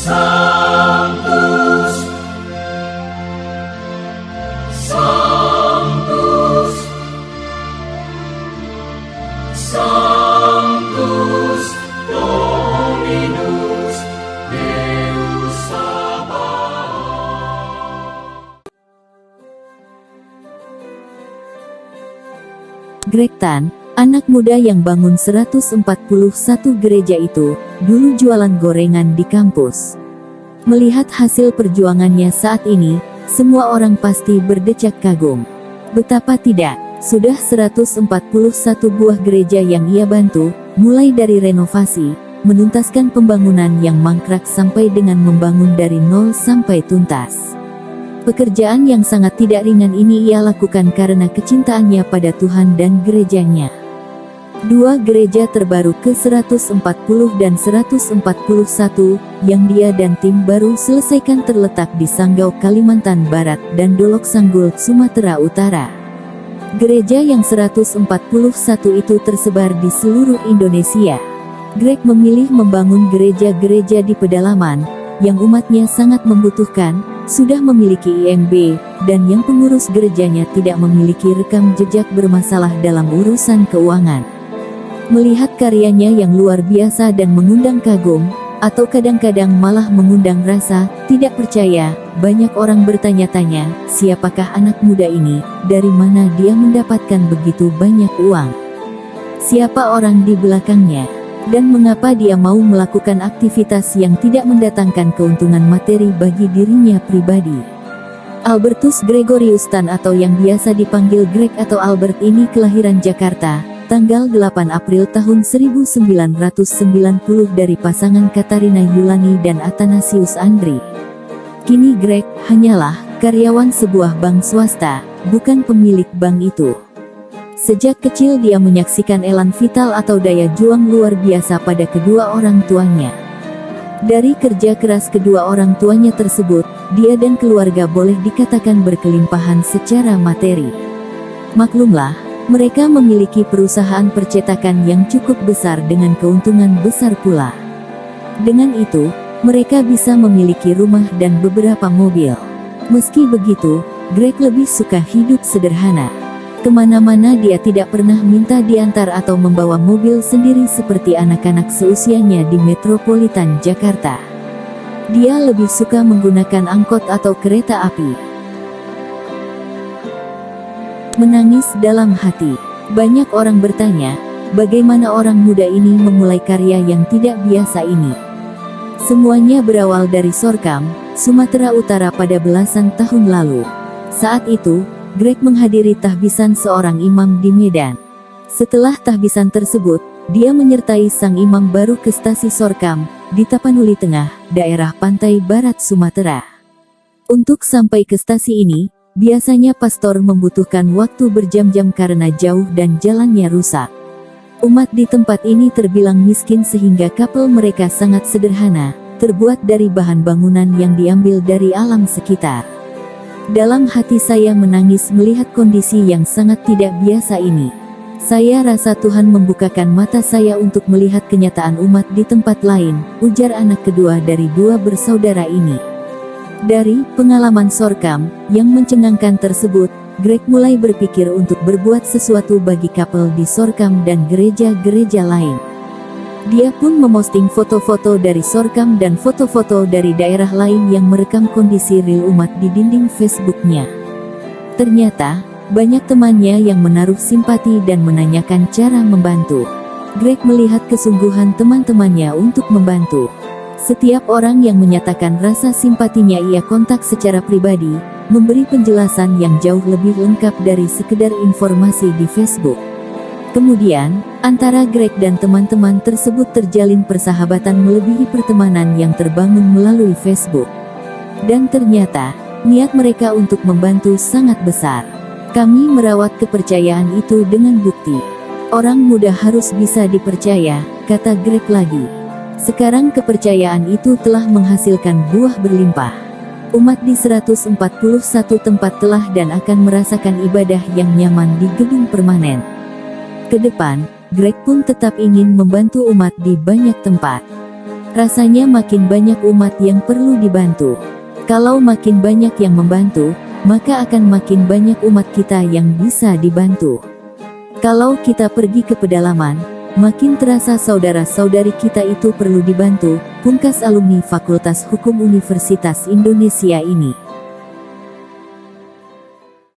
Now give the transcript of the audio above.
Sanctus, Sanctus, Sanctus Dominus Deus Sabaoth. Greg Tan, anak muda yang bangun 141 gereja itu, dulu jualan gorengan di kampus. Melihat hasil perjuangannya saat ini, semua orang pasti berdecak kagum. Betapa tidak, sudah 141 buah gereja yang ia bantu, mulai dari renovasi, menuntaskan pembangunan yang mangkrak sampai dengan membangun dari nol sampai tuntas. Pekerjaan yang sangat tidak ringan ini ia lakukan karena kecintaannya pada Tuhan dan gerejanya. Dua gereja terbaru ke-140 dan 141 yang dia dan tim baru selesaikan terletak di Sanggau, Kalimantan Barat dan Dolok Sanggul, Sumatera Utara. Gereja yang 141 itu tersebar di seluruh Indonesia. Greg memilih membangun gereja-gereja di pedalaman, yang umatnya sangat membutuhkan, sudah memiliki IMB, dan yang pengurus gerejanya tidak memiliki rekam jejak bermasalah dalam urusan keuangan. Melihat karyanya yang luar biasa dan mengundang kagum, atau kadang-kadang malah mengundang rasa tidak percaya, banyak orang bertanya-tanya, siapakah anak muda ini, dari mana dia mendapatkan begitu banyak uang? Siapa orang di belakangnya? Dan mengapa dia mau melakukan aktivitas yang tidak mendatangkan keuntungan materi bagi dirinya pribadi? Albertus Gregorius Tan atau yang biasa dipanggil Greg atau Albert ini kelahiran Jakarta, tanggal 8 April tahun 1990 dari pasangan Katarina Yulani dan Athanasius Andri. Kini Greg hanyalah karyawan sebuah bank swasta, bukan pemilik bank itu. Sejak kecil dia menyaksikan elan vital atau daya juang luar biasa pada kedua orang tuanya. Dari kerja keras kedua orang tuanya tersebut, dia dan keluarga boleh dikatakan berkelimpahan secara materi. Maklumlah, mereka memiliki perusahaan percetakan yang cukup besar dengan keuntungan besar pula. Dengan itu, mereka bisa memiliki rumah dan beberapa mobil. Meski begitu, Greg lebih suka hidup sederhana. Kemana-mana dia tidak pernah minta diantar atau membawa mobil sendiri seperti anak-anak seusianya di metropolitan Jakarta. Dia lebih suka menggunakan angkot atau kereta api. Menangis dalam hati. Banyak orang bertanya, bagaimana orang muda ini memulai karya yang tidak biasa ini. Semuanya berawal dari Sorkam, Sumatera Utara pada belasan tahun lalu. Saat itu, Greg menghadiri tahbisan seorang imam di Medan. Setelah tahbisan tersebut, dia menyertai sang imam baru ke stasi Sorkam, di Tapanuli Tengah, daerah pantai barat Sumatera. Untuk sampai ke stasi ini, biasanya pastor membutuhkan waktu berjam-jam karena jauh dan jalannya rusak. Umat di tempat ini terbilang miskin sehingga kapal mereka sangat sederhana, terbuat dari bahan bangunan yang diambil dari alam sekitar. Dalam hati saya menangis melihat kondisi yang sangat tidak biasa ini. Saya rasa Tuhan membukakan mata saya untuk melihat kenyataan umat di tempat lain, ujar anak kedua dari dua bersaudara ini. Dari pengalaman Sorkam yang mencengangkan tersebut, Greg mulai berpikir untuk berbuat sesuatu bagi kapel di Sorkam dan gereja-gereja lain. Dia pun memosting foto-foto dari Sorkam dan foto-foto dari daerah lain yang merekam kondisi real umat di dinding Facebooknya. Ternyata, banyak temannya yang menaruh simpati dan menanyakan cara membantu. Greg melihat kesungguhan teman-temannya untuk membantu. Setiap orang yang menyatakan rasa simpatinya ia kontak secara pribadi, memberi penjelasan yang jauh lebih lengkap dari sekedar informasi di Facebook. Kemudian, antara Greg dan teman-teman tersebut terjalin persahabatan melebihi pertemanan yang terbangun melalui Facebook. Dan ternyata, niat mereka untuk membantu sangat besar. Kami merawat kepercayaan itu dengan bukti. Orang muda harus bisa dipercaya, kata Greg lagi. Sekarang kepercayaan itu telah menghasilkan buah berlimpah. Umat di 141 tempat telah dan akan merasakan ibadah yang nyaman di gedung permanen. Ke depan, Greg pun tetap ingin membantu umat di banyak tempat. Rasanya makin banyak umat yang perlu dibantu. Kalau makin banyak yang membantu, maka akan makin banyak umat kita yang bisa dibantu. Kalau kita pergi ke pedalaman, makin terasa saudara-saudari kita itu perlu dibantu, pungkas alumni Fakultas Hukum Universitas Indonesia ini.